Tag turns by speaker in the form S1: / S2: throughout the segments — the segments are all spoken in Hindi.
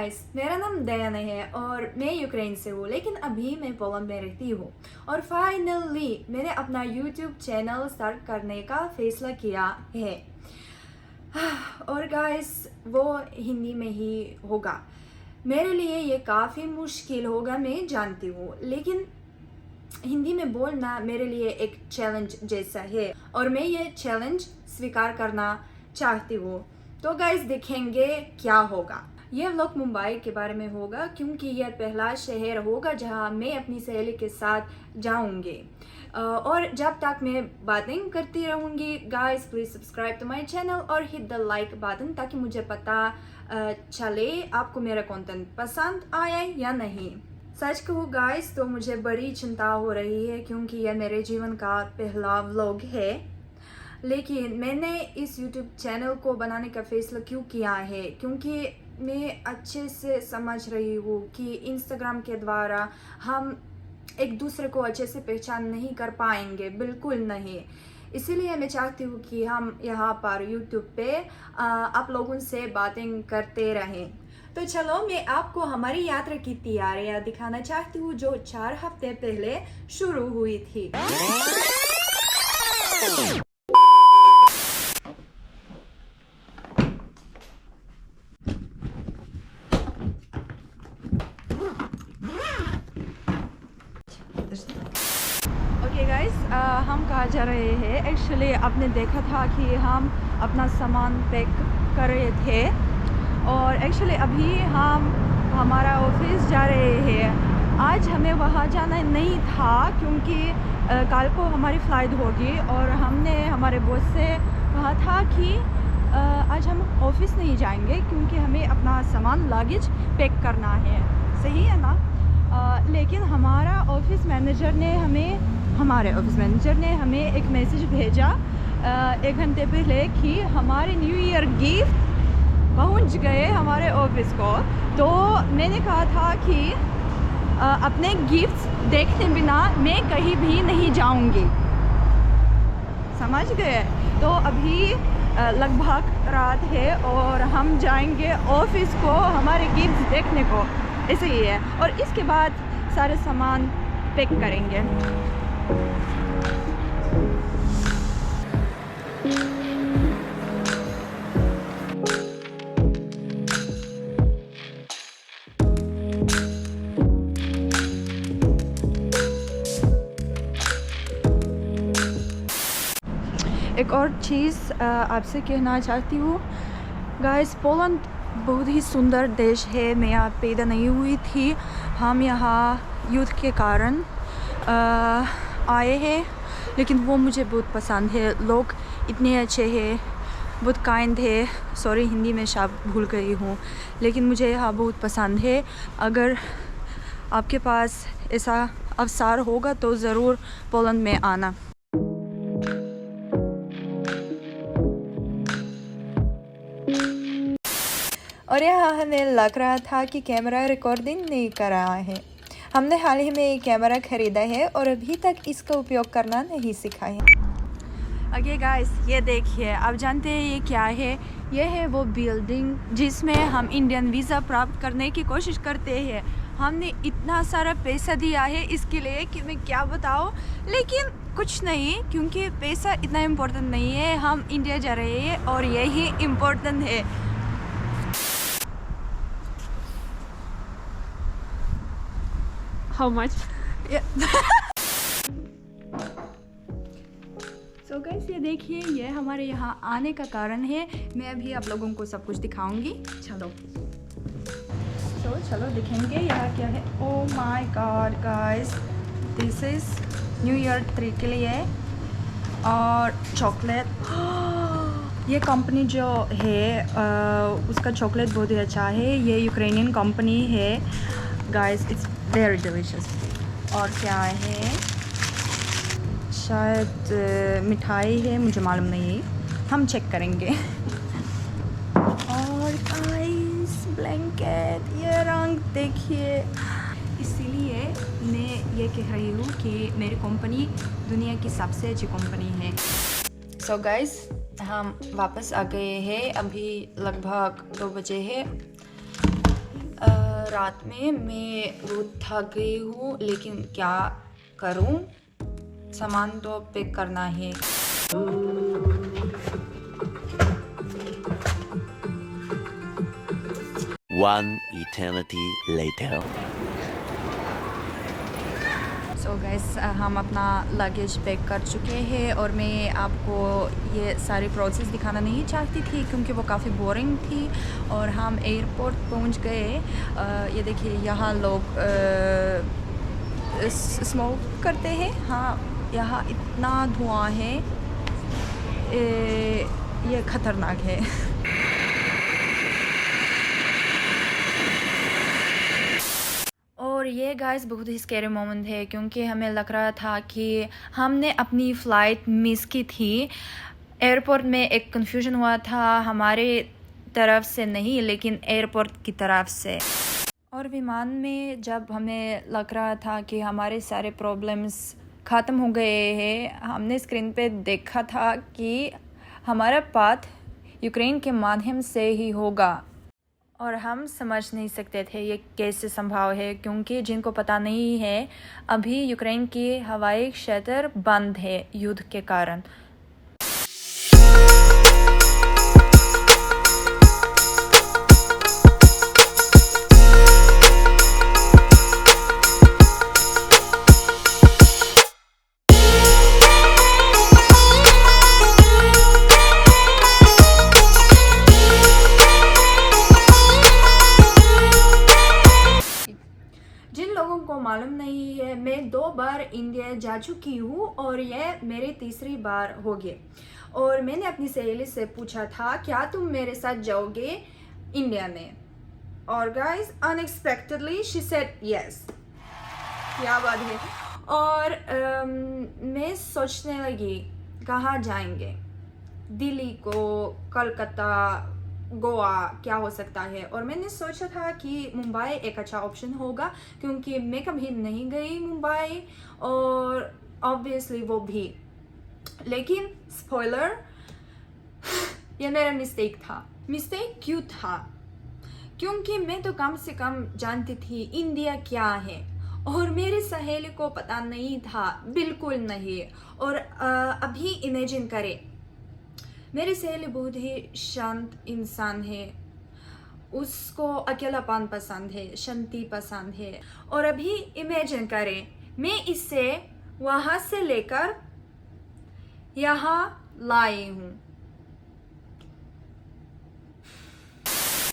S1: गाइस, मेरा नाम दयान है और मैं यूक्रेन से हूँ, लेकिन अभी मैं पोलैंड में रहती हूँ। और फाइनली मैंने अपना यूट्यूब चैनल स्टार्ट करने का फैसला किया है। और गाइस, वो हिंदी में ही होगा। मेरे लिए ये काफ़ी मुश्किल होगा, मैं जानती हूँ, लेकिन हिंदी में बोलना मेरे लिए एक चैलेंज जैसा है और मैं ये चैलेंज स्वीकार करना चाहती हूँ। तो गाइस, देखेंगे क्या होगा। ये व्लॉग मुंबई के बारे में होगा क्योंकि यह पहला शहर होगा जहाँ मैं अपनी सहेली के साथ जाऊंगी। और जब तक मैं बातें करती रहूंगी, guys please subscribe to my channel और हिट द लाइक बटन ताकि मुझे पता चले आपको मेरा कंटेंट पसंद आया या नहीं। सच कहूँ गाइस, तो मुझे बड़ी चिंता हो रही है क्योंकि यह मेरे जीवन का पहला व्लॉग है। लेकिन मैंने इस YouTube चैनल को बनाने का फैसला क्यों किया है, क्योंकि मैं अच्छे से समझ रही हूँ कि इंस्टाग्राम के द्वारा हम एक दूसरे को अच्छे से पहचान नहीं कर पाएंगे, बिल्कुल नहीं। इसीलिए मैं चाहती हूँ कि हम यहाँ पर YouTube पे आप लोगों से बातें करते रहें। तो चलो, मैं आपको हमारी यात्रा की तैयारियां दिखाना चाहती हूँ जो 4 हफ्ते पहले शुरू हुई थी। ओके गाइस, हम कहाँ जा रहे हैं। एक्चुअली आपने देखा था कि हम अपना सामान पैक कर रहे थे और एक्चुअली अभी हम हमारा ऑफिस जा रहे हैं। आज हमें वहाँ जाना नहीं था क्योंकि कल को हमारी फ़्लाइट होगी और हमने हमारे बॉस से कहा था कि आज हम ऑफिस नहीं जाएंगे क्योंकि हमें अपना सामान लगेज पैक करना है। सही है ना? लेकिन हमारे ऑफिस मैनेजर ने हमें एक मैसेज भेजा 1 घंटे पहले कि हमारे न्यू ईयर गिफ्ट पहुंच गए हमारे ऑफिस को। तो मैंने कहा था कि अपने गिफ्ट्स देखने बिना मैं कहीं भी नहीं जाऊंगी। समझ गए? तो अभी लगभग रात है और हम जाएंगे ऑफिस को हमारे गिफ्ट्स देखने को। ऐसे ही है और इसके बाद सारे सामान पैक करेंगे। एक और चीज़ आपसे कहना चाहती हूँ गाइस, पोलैंड बहुत ही सुंदर देश है। मैं यहाँ पैदा नहीं हुई थी, हम यहाँ युद्ध के कारण आए हैं, लेकिन वो मुझे बहुत पसंद है। लोग इतने अच्छे हैं, बहुत काइंड है। सॉरी, हिंदी में शब्द भूल गई हूँ, लेकिन मुझे यहाँ बहुत पसंद है। अगर आपके पास ऐसा अवसर होगा तो ज़रूर पोलैंड में आना। और यहाँ हमें लग रहा था कि कैमरा रिकॉर्डिंग नहीं कर रहा है। हमने हाल ही में एक कैमरा खरीदा है और अभी तक इसका उपयोग करना नहीं सीखा है। ओके गाइस, ये देखिए, आप जानते हैं ये क्या है? ये है वो बिल्डिंग जिसमें हम इंडियन वीज़ा प्राप्त करने की कोशिश करते हैं। हमने इतना सारा पैसा दिया है इसके लिए कि मैं क्या बताऊँ, लेकिन कुछ नहीं, क्योंकि पैसा इतना इम्पोर्टेंट नहीं है। हम इंडिया जा रहे हैं और यही इम्पोर्टेंट है।
S2: How much?
S1: So guys, ये देखिए, ये हमारे यहाँ आने का कारण है। मैं अभी आप लोगों को सब कुछ दिखाऊंगी। चलो चलो दिखेंगे यहाँ क्या है। Oh my God guys, this is new year tree के लिए और चॉकलेट। ये कंपनी जो है उसका चॉकलेट बहुत ही अच्छा है। ये यूक्रेनियन कंपनी है गाइस, इट्स वेरी डिलीशियस। और क्या है, शायद मिठाई है, मुझे मालूम नहीं, हम चेक करेंगे। और गाइस, ब्लैंकेट, ये रंग देखिए। इसीलिए मैं ये कह रही हूँ कि मेरी कंपनी दुनिया की सबसे अच्छी कंपनी है। सो गाइस, हम वापस आ गए हैं। अभी लगभग 2 बजे है। रात में मैं बहुत थक गई हूँ, लेकिन क्या करूँ, सामान तो पैक करना है।
S3: One eternity later.
S1: So guys, हम अपना लगेज पैक कर चुके हैं और मैं आपको ये सारी प्रोसेस दिखाना नहीं चाहती थी क्योंकि वो काफ़ी बोरिंग थी। और हम एयरपोर्ट पहुंच गए। ये देखिए, यहाँ लोग स्मोक करते हैं। हाँ, यहाँ इतना धुआं है, ये ख़तरनाक है। और ये गाइस बहुत ही स्कैरी मोमेंट है क्योंकि हमें लग रहा था कि हमने अपनी फ़्लाइट मिस की थी। एयरपोर्ट में एक कन्फ्यूजन हुआ था, हमारे तरफ से नहीं लेकिन एयरपोर्ट की तरफ से। और विमान में जब हमें लग रहा था कि हमारे सारे प्रॉब्लम्स ख़त्म हो गए हैं, हमने स्क्रीन पे देखा था कि हमारा पाथ यूक्रेन के माध्यम से ही होगा। और हम समझ नहीं सकते थे ये कैसे संभव है, क्योंकि जिनको पता नहीं है, अभी यूक्रेन की हवाई क्षेत्र बंद है युद्ध के कारण। जिन लोगों को मालूम नहीं है, मैं 2 बार इंडिया जा चुकी हूँ और यह मेरी तीसरी बार होगी। और मैंने अपनी सहेली से पूछा था, क्या तुम मेरे साथ जाओगे इंडिया में? और guys, unexpectedly she said yes. क्या बात है। और मैं सोचने लगी कहाँ जाएंगे, दिल्ली को, कलकत्ता, गोवा, क्या हो सकता है। और मैंने सोचा था कि मुंबई एक अच्छा ऑप्शन होगा क्योंकि मैं कभी नहीं गई मुंबई, और ऑब्वियसली वो भी। लेकिन स्पॉइलर, ये मेरा मिस्टेक था। मिस्टेक क्यों था? क्योंकि मैं तो कम से कम जानती थी इंडिया क्या है और मेरी सहेली को पता नहीं था, बिल्कुल नहीं। और अभी इमेजिन करें, मेरी सहेली बहुत ही शांत इंसान है, उसको अकेलापन पसंद है, शांति पसंद है। और अभी इमेजिन करें, मैं इसे वहाँ से लेकर यहाँ लाई हूँ।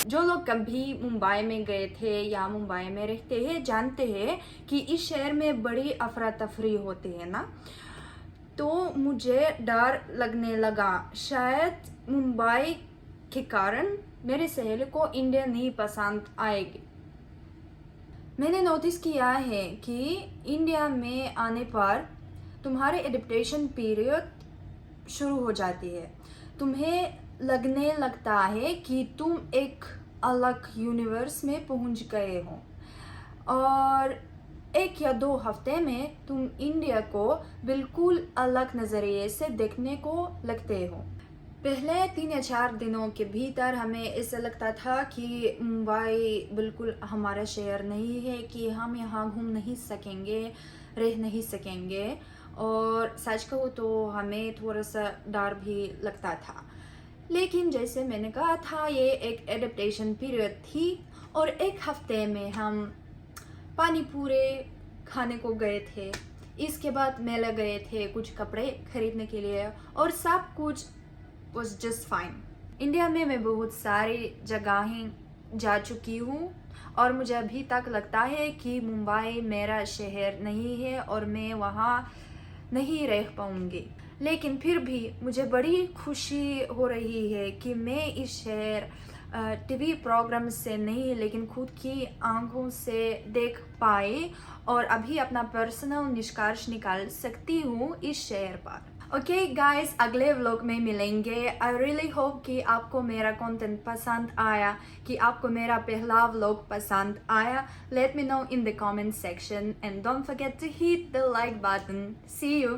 S1: जो लोग कभी मुंबई में गए थे या मुंबई में रहते हैं जानते हैं कि इस शहर में बड़ी अफरा तफरी होती है ना। तो मुझे डर लगने लगा, शायद मुंबई के कारण मेरी सहेली को इंडिया नहीं पसंद आएगी। मैंने नोटिस किया है कि इंडिया में आने पर तुम्हारे एडिप्टेशन पीरियड शुरू हो जाती है। तुम्हें लगने लगता है कि तुम एक अलग यूनिवर्स में पहुंच गए हो और 1 या 2 हफ्ते में तुम इंडिया को बिल्कुल अलग नज़रिए से देखने को लगते हो। पहले 3 या 4 दिनों के भीतर हमें ऐसा लगता था कि मुंबई बिल्कुल हमारा शहर नहीं है, कि हम यहाँ घूम नहीं सकेंगे, रह नहीं सकेंगे। और सच कहूँ तो हमें थोड़ा सा डर भी लगता था। लेकिन जैसे मैंने कहा था, ये एक एडेप्टेशन पीरियड थी और 1 हफ्ते में हम पानी पूरे खाने को गए थे। इसके बाद मेले गए थे कुछ कपड़े खरीदने के लिए और सब कुछ was just fine। इंडिया में मैं बहुत सारी जगहें जा चुकी हूँ और मुझे अभी तक लगता है कि मुंबई मेरा शहर नहीं है और मैं वहाँ नहीं रह पाऊँगी। लेकिन फिर भी मुझे बड़ी खुशी हो रही है कि मैं इस शहर टीवी प्रोग्राम से नहीं लेकिन खुद की आंखों से देख पाई और अभी अपना पर्सनल निष्कर्ष निकाल सकती हूँ इस शहर पर। ओके गाइस, अगले व्लॉग में मिलेंगे। आई रियली होप कि आपको मेरा कंटेंट पसंद आया, कि आपको मेरा पहला व्लॉग पसंद आया। Let me know in the comment section and don't forget to hit the like button. See you.